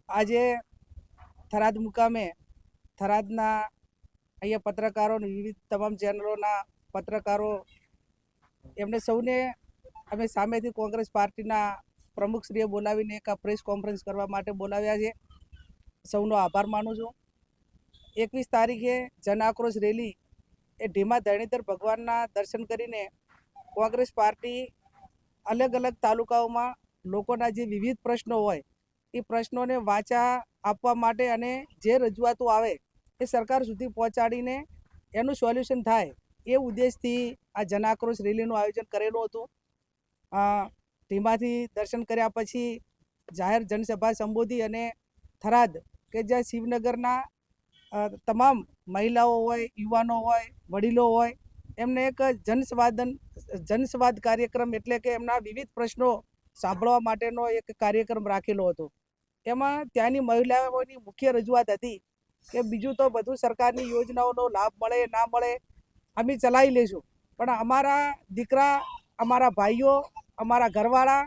આજે થરાદ મુકામે થરાદના અહીંયા પત્રકારો વિવિધ તમામ ચેનલોના પત્રકારો એમને સૌને અમે સામેથી કોંગ્રેસ પાર્ટીના પ્રમુખશ્રીએ બોલાવીને એક પ્રેસ કોન્ફરન્સ કરવા માટે બોલાવ્યા છે. સૌનો આભાર માનું છું. 21 તારીખે જન આક્રોશ રેલી એ ઢીમા ધરણીધર ભગવાનના દર્શન કરીને કોંગ્રેસ પાર્ટી અલગ અલગ તાલુકાઓમાં લોકોના જે વિવિધ પ્રશ્નો હોય એ પ્રશ્નોને વાચા આપવા માટે અને જે રજૂઆતો આવે એ સરકાર સુધી પહોંચાડીને એનું સોલ્યુશન થાય એ ઉદ્દેશથી આ જન આક્રોશ રેલીનું આયોજન કરેલું હતું. ઢીમાથી દર્શન કર્યા પછી જાહેર જનસભા સંબોધી અને થરાદ કે જ્યાં શિવનગરના તમામ મહિલાઓ હોય, યુવાનો હોય, વડીલો હોય એમને એક જનસંવાદ કાર્યક્રમ એટલે કે એમના વિવિધ પ્રશ્નો સાંભળવા માટેનો એક કાર્યક્રમ રાખેલો હતો. એમાં ત્યાંની મહિલાઓની મુખ્ય રજૂઆત હતી કે બીજું તો બધું સરકારની યોજનાઓનો લાભ મળે ના મળે અમે ચલાવી લઈશું, પણ અમારા દીકરા, અમારા ભાઈઓ, અમારા ઘરવાળા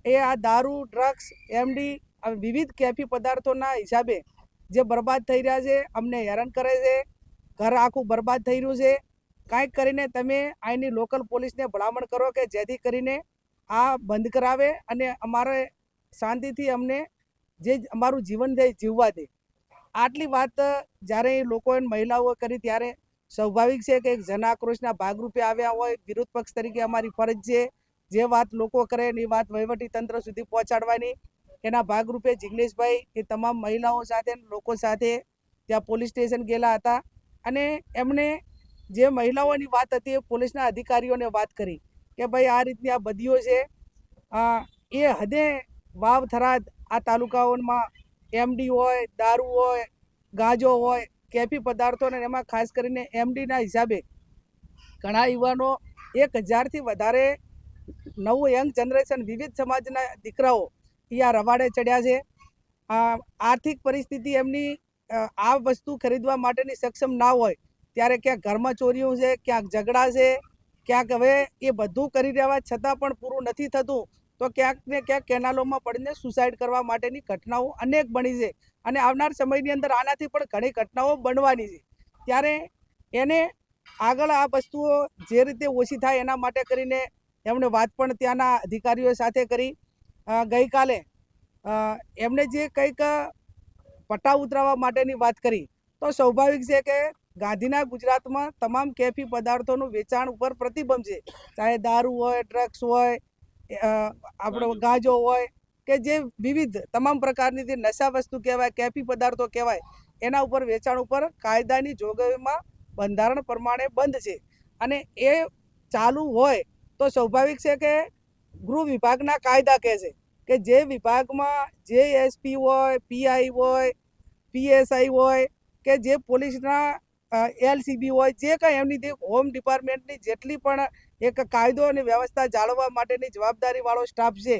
એ આ દારૂ, ડ્રગ્સ, એમડી વિવિધ કેફી પદાર્થોના હિસાબે જે બરબાદ થઈ રહ્યા છે, અમને હેરાન કરે છે, ઘર આખું બરબાદ થઈ રહ્યું છે. કાંઈક કરીને તમે અહીંની લોકલ પોલીસને ભલામણ કરો કે જેથી કરીને આ બંધ કરાવે અને અમારે શાંતિથી અમને જે અમારું જીવન છે જીવવા દે. આટલી વાત જ્યારે લોકોએ મહિલાઓ કરી ત્યારે સ્વાભાવિક છે કે જન આક્રોશના ભાગરૂપે આવ્યા હોય. વિરોધ પક્ષ તરીકે અમારી ફરજ છે જે વાત લોકો કરે એ વાત વહીવટી તંત્ર સુધી પહોંચાડવાની. એના ભાગરૂપે જિગ્નેશભાઈ એ તમામ મહિલાઓ સાથે, લોકો સાથે ત્યાં પોલીસ સ્ટેશન ગયેલા હતા અને એમને જે મહિલાઓની વાત હતી એ પોલીસના અધિકારીઓને વાત કરી કે ભાઈ આ રીતની આ બદીઓ છે. એ હદે વાવ, થરાદ આ તાલુકાઓમાં એમડી હોય, દારૂ હોય, ગાંજો હોય, કેફી પદાર્થો અને એમાં ખાસ કરીને એમડીના હિસાબે ઘણા યુવાનો 1000થી વધારે નવું યંગ જનરેશન વિવિધ સમાજના દીકરાઓ અહીંયા રવાડે ચડ્યા છે. આર્થિક પરિસ્થિતિ એમની આ વસ્તુ ખરીદવા માટેની સક્ષમ ના હોય ત્યારે ક્યાંક ઘરમાં ચોરીઓ છે, ક્યાંક ઝઘડા છે, ક્યાંક હવે એ બધું કરી રહ્યા છતાં પણ પૂરું નથી થતું તો ક્યાંક ને ક્યાંક કેનાલોમાં પડીને સુસાઇડ કરવા માટેની ઘટનાઓ અનેક બની છે અને આવનાર સમયની અંદર આનાથી પણ ઘણી ઘટનાઓ બનવાની છે. ત્યારે એને આગળ આ વસ્તુઓ જે રીતે ઓછી થાય એના માટે કરીને એમણે વાત પણ ત્યાંના અધિકારીઓ સાથે કરી. ગઈકાલે એમણે જે કંઈક પટ્ટા ઉતરાવવા માટેની વાત કરી તો સ્વાભાવિક છે કે ગાંધીના ગુજરાતમાં તમામ કેફી પદાર્થોનું વેચાણ ઉપર પ્રતિબંધ છે. ચાહે દારૂ હોય, ડ્રગ્સ હોય, આપણો ગાંજો હોય કે જે વિવિધ તમામ પ્રકારની જે નશા વસ્તુ કહેવાય, કેફી પદાર્થો કહેવાય, એના ઉપર વેચાણ ઉપર કાયદાની જોગવાઈમાં બંધારણ પ્રમાણે બંધ છે અને એ ચાલુ હોય તો સ્વાભાવિક છે કે ગૃહ વિભાગના કાયદા કહે છે કે જે વિભાગમાં જે એસપી હોય, પીઆઈ હોય, પીએસઆઈ હોય કે જે પોલીસના એલસીબી હોય, જે કંઈ એમની હોમ ડિપાર્ટમેન્ટની જેટલી પણ એક કાયદો અને વ્યવસ્થા જાળવવા માટેની જવાબદારીવાળો સ્ટાફ છે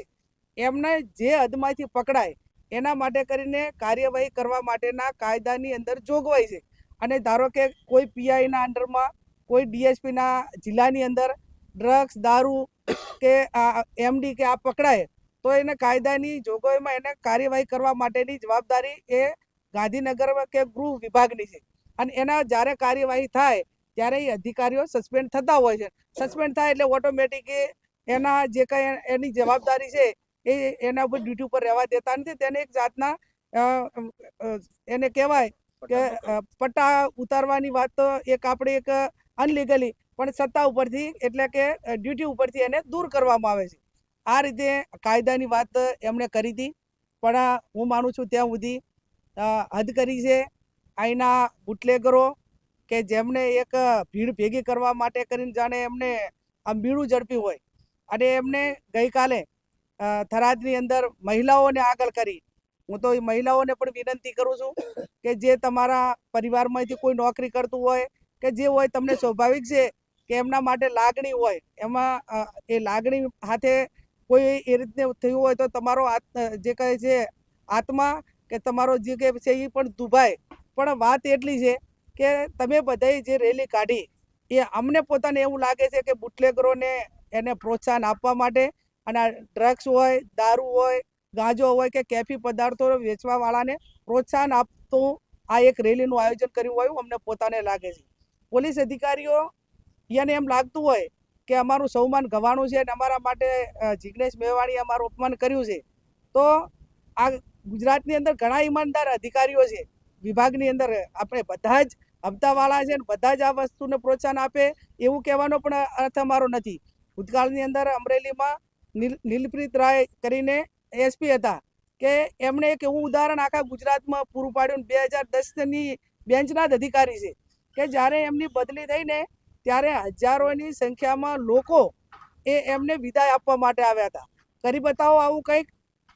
એમને જે હદમાંથી પકડાય એના માટે કરીને કાર્યવાહી કરવા માટેના કાયદાની અંદર જોગવાઈ છે. અને ધારો કે કોઈ પીઆઈના અંડરમાં, કોઈ ડીએસપીના જિલ્લાની અંદર ડ્રગ્સ, દારૂ કે એમડી કે આ પકડાય તો એને કાયદાની જોગવાઈમાં એને કાર્યવાહી કરવા માટેની જવાબદારી એ ગાંધીનગર કે ગૃહ વિભાગની છે અને એના જ્યારે કાર્યવાહી થાય ત્યારે એ અધિકારીઓ સસ્પેન્ડ થતા હોય છે. સસ્પેન્ડ થાય એટલે ઓટોમેટિક એના જે કંઈ એની જવાબદારી છે એ એના ઉપર ડ્યુટી ઉપર રહેવા દેતા નથી. તેને એક જાતના એને કહેવાય કે પટ્ટા ઉતારવાની વાત તો એક આપણે એક અનલીગલી પણ સત્તા ઉપરથી એટલે કે ડ્યુટી ઉપરથી એને દૂર કરવામાં આવે છે. આ રીતે કાયદાની વાત એમણે કરી હતી પણ હું માનું છું ત્યાં સુધી હદ કરી છે અહીંના બુટલેગરો કે જેમને એક ભીડ ભેગી કરવા માટે કરીને જાણે એમને આમ બીડું ઝડપ્યું હોય અને એમને ગઈકાલે થરાદની અંદર મહિલાઓને આગળ કરી. હું તો એ મહિલાઓને પણ વિનંતી કરું છું કે જે તમારા પરિવારમાંથી કોઈ નોકરી કરતું હોય કે જે હોય, તમને સ્વાભાવિક છે કે એમના માટે લાગણી હોય, એમાં એ લાગણી હાથે કોઈ એ રીતને થયું હોય તો તમારો જે કહે છે આત્મા કે તમારો જે કે છે એ પણ દુભાય. પણ વાત એટલી છે કે તમે બધાએ જે રેલી કાઢી એ અમને પોતાને એવું લાગે છે કે બુટલેગરોને એને પ્રોત્સાહન આપવા માટે અને આ ડ્રગ્સ હોય, દારૂ હોય, ગાંજો હોય કે કેફી પદાર્થો વેચવાવાળાને પ્રોત્સાહન આપતું આ એક રેલીનું આયોજન કર્યું હોય અમને પોતાને લાગે છે. પોલીસ અધિકારીઓ એને એમ લાગતું હોય કે અમારું સૌમાન ગવાણું છે અને અમારા માટે જિગ્નેશ મેવાણીએ અમારું અપમાન કર્યું છે, તો આ ગુજરાતની અંદર ઘણા ઈમાનદાર અધિકારીઓ છે વિભાગની અંદર, આપણે બધા જ હપ્તાવાળા છે ને બધા જ આ વસ્તુને પ્રોત્સાહન આપે એવું કહેવાનો પણ અર્થ અમારો નથી. ભૂતકાળની અંદર અમરેલીમાં નીલપ્રીત રાય કરીને એસપી હતા કે એમણે એક એવું ઉદાહરણ આખા ગુજરાતમાં પૂરું પાડ્યું. 2010ની બેન્ચના જ અધિકારી છે કે જ્યારે એમની બદલી થઈને ત્યારે હજારોની સંખ્યામાં લોકો એમને વિદાય આપવા માટે આવ્યા હતા. કરી બતાવો આવું કંઈક,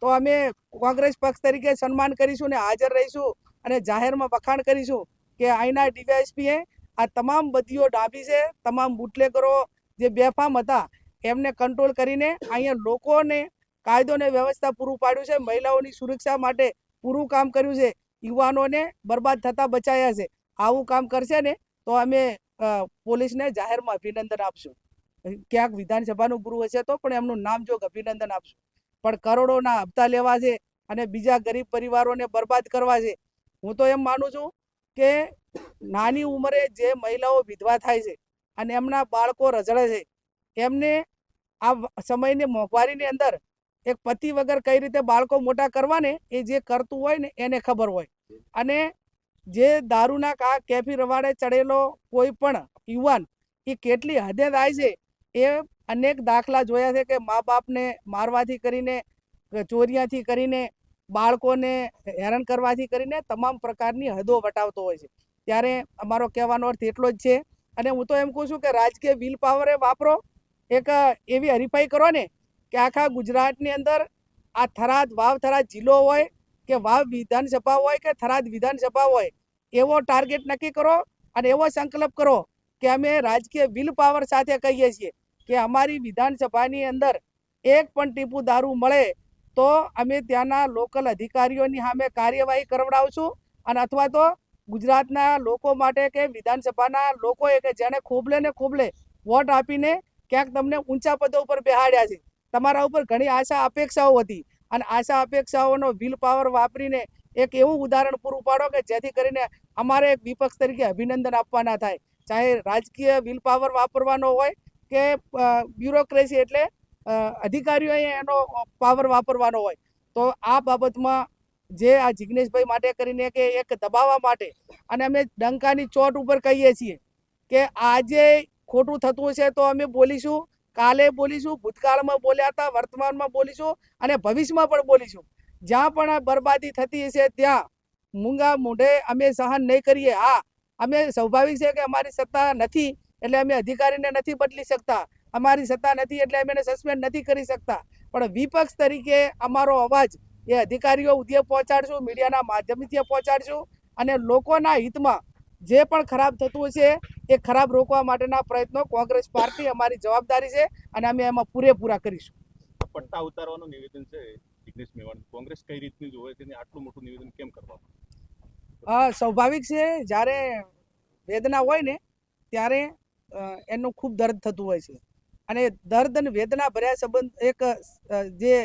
તો અમે કોંગ્રેસ પક્ષ તરીકે સન્માન કરીશું ને હાજર રહીશું અને જાહેરમાં વખાણ કરીશું કે અહીંના ડીવાયએસપીએ આ તમામ બદીઓ ડાબી છે, તમામ બુટલેગરો જે બેફામ હતા એમને કંટ્રોલ કરીને અહીંયા લોકોને કાયદો અને વ્યવસ્થા પૂરું પાડ્યું છે, મહિલાઓની સુરક્ષા માટે પૂરું કામ કર્યું છે, યુવાનોને બરબાદ થતા બચાવ્યા છે. આવું કામ કરશે ને તો અમે પોલીસને જાહેરમાં અભિનંદન આપશું. ક્યાંક વિધાનસભાનું ગૃહ હશે તો પણ એમનું નામ જોગ અભિનંદન આપશું. પણ કરોડોના હપ્તા લેવા છે અને બીજા ગરીબ પરિવારોને બરબાદ કરવા છે. હું તો એમ માનું છું કે નાની ઉંમરે જે મહિલાઓ વિધવા થાય છે અને એમના બાળકો રઝળે છે, એમને આ સમયની મોંઘવારીની અંદર એક પતિ વગર કઈ રીતે બાળકો મોટા કરવાને એ જે કરતું હોય ને એને ખબર હોય. અને જે દારૂના કેફી રવાડે ચડેલો કોઈ પણ યુવાન એ કેટલી હદે થાય છે એ અનેક દાખલા જોયા છે કે મા બાપને મારવાથી કરીને, ચોરિયાથી કરીને, બાળકોને હેરાન કરવાથી કરીને તમામ પ્રકારની હદો વટાવતો હોય છે. ત્યારે અમારો કહેવાનો અર્થ એટલો જ છે. અને હું તો એમ કહું છું કે રાજકીય વિલ પાવરે વાપરો, એક એવી હરીફાઈ કરો ને કે આખા ગુજરાતની અંદર આ વાવ થરાદ જિલ્લો હોય કે વાવ વિધાનસભા હોય કે થરાદ વિધાનસભા હોય, એવો ટાર્ગેટ નક્કી કરો અને એવો સંકલ્પ કરો કે અમે રાજકીય વિલ પાવર સાથે કહીએ છીએ કે અમારી વિધાનસભાની અંદર એક પણ ટીપું દારૂ મળે તો અમે ત્યાંના લોકલ અધિકારીઓની સામે કાર્યવાહી કરવડાવશું. અને અથવા તો ગુજરાતના લોકો માટે કે વિધાનસભાના લોકોએ કે જેને ખોબલે ને ખોબલે વોટ આપીને ક્યાંક તમને ઊંચા પદો ઉપર બેહાડ્યા છે, તમારા ઉપર ઘણી આશા અપેક્ષાઓ હતી અને આશા અપેક્ષાઓનો વિલ પાવર વાપરીને એક એવું ઉદાહરણ પૂરું પાડો કે જેથી કરીને અમારે એક વિપક્ષ તરીકે અભિનંદન આપવાના થાય. ચાહે રાજકીય વિલ પાવર વાપરવાનો હોય કે બ્યુરોક્રેસી એટલે અધિકારીઓએ એનો પાવર વાપરવાનો હોય, તો આ બાબતમાં જે આ જિગ્નેશભાઈ માટે કરીને કે એક દબાવવા માટે, અને અમે ડંકાની ચોટ ઉપર કહીએ છીએ કે આજે ખોટું થતું છે તો અમે બોલીશું, કાલે બોલીશું, ભૂતકાળમાં બોલ્યા હતા, વર્તમાનમાં બોલીશું અને ભવિષ્યમાં પણ બોલીશું. જ્યાં પણ બરબાદી થતી હશે ત્યાં મૂંગા મોઢે અમે સહન નહીં કરીએ. હા, અમે સ્વાભાવિક છે કે અમારી સત્તા નથી એટલે અમે અધિકારીને નથી બદલી શકતા, અમારી સત્તા નથી એટલે અમે એને સસ્પેન્ડ નથી કરી શકતા, પણ વિપક્ષ તરીકે અમારો અવાજ એ અધિકારીઓ સુધી પહોંચાડશું, મીડિયાના માધ્યમથી પહોંચાડશું અને લોકોના હિતમાં જે પણ ખરાબ થતું છે એ ખરાબ રોકવા માટેના પ્રયત્નો કોંગ્રેસ પાર્ટી અમારી જવાબદારી છે અને અમે એમાં પૂરેપૂરા કરીશું. પટ્ટા ઉતારવાનું નિવેદન છે જિગ્નેશ મેવાણી, કોંગ્રેસ કઈ રીતની જોવે છે, આટલું મોટું નિવેદન કેમ કરવામાં? સ્વાભાવિક છે, જ્યારે વેદના હોય ને ત્યારે એનું ખૂબ દર્દ થતું હોય છે અને દર્દ અને વેદના ભર્યા સંબંધ એક જે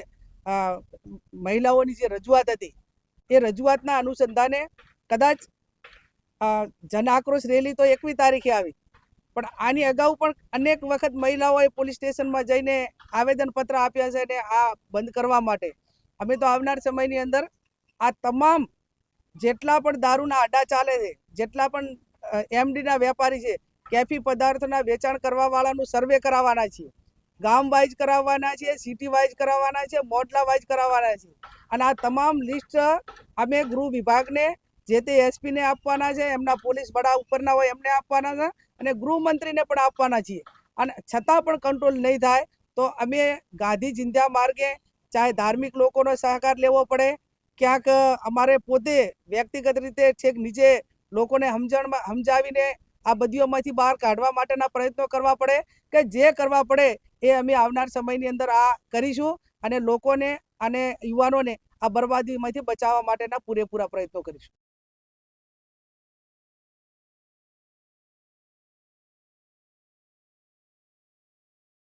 મહિલાઓની જે રજૂઆત હતી એ રજૂઆતના અનુસંધાને કદાચ જન આક્રોશ રેલી તો 21 તારીખે આવી, પણ આની અગાઉ પણ અનેક વખત મહિલાઓએ પોલીસ સ્ટેશનમાં જઈને આવેદનપત્ર આપ્યા છે અને આ બંધ કરવા માટે. અમે તો આવનાર સમયની અંદર આ તમામ જેટલા પણ દારૂના આડા ચાલે છે, જેટલા પણ એમડીના વેપારી છે, કેફી પદાર્થોના વેચાણ કરવા વાળાનું સર્વે કરાવવાના છીએ, ગામ વાઇઝ કરાવવાના છે, સિટી વાઇઝ કરાવવાના છે, મોડલા વાઇઝ કરાવવાના છે અને આ તમામ લિસ્ટ અમે ગૃહ વિભાગને જે તે એસપીને આપવાના છે, એમના પોલીસ વડા ઉપરના હોય એમને આપવાના છે અને ગૃહમંત્રીને પણ આપવાના છીએ. અને છતાં પણ કંટ્રોલ નહીં થાય તો અમે ગાંધી ચિંધ્યા માર્ગે ચાહે ધાર્મિક લોકોનો સહકાર લેવો પડે, ક્યાંક અમારે પોતે વ્યક્તિગત રીતે છેક નીચે લોકોને સમજાવીને આ બધીઓમાંથી બહાર કાઢવા માટેના પ્રયત્નો કરવા પડે કે જે કરવા પડે એ અમે આવનાર સમયની અંદર આ કરીશું અને લોકોને અને યુવાનોને આ બરબાદીમાંથી બચાવવા માટેના પૂરેપૂરા પ્રયત્નો કરીશું.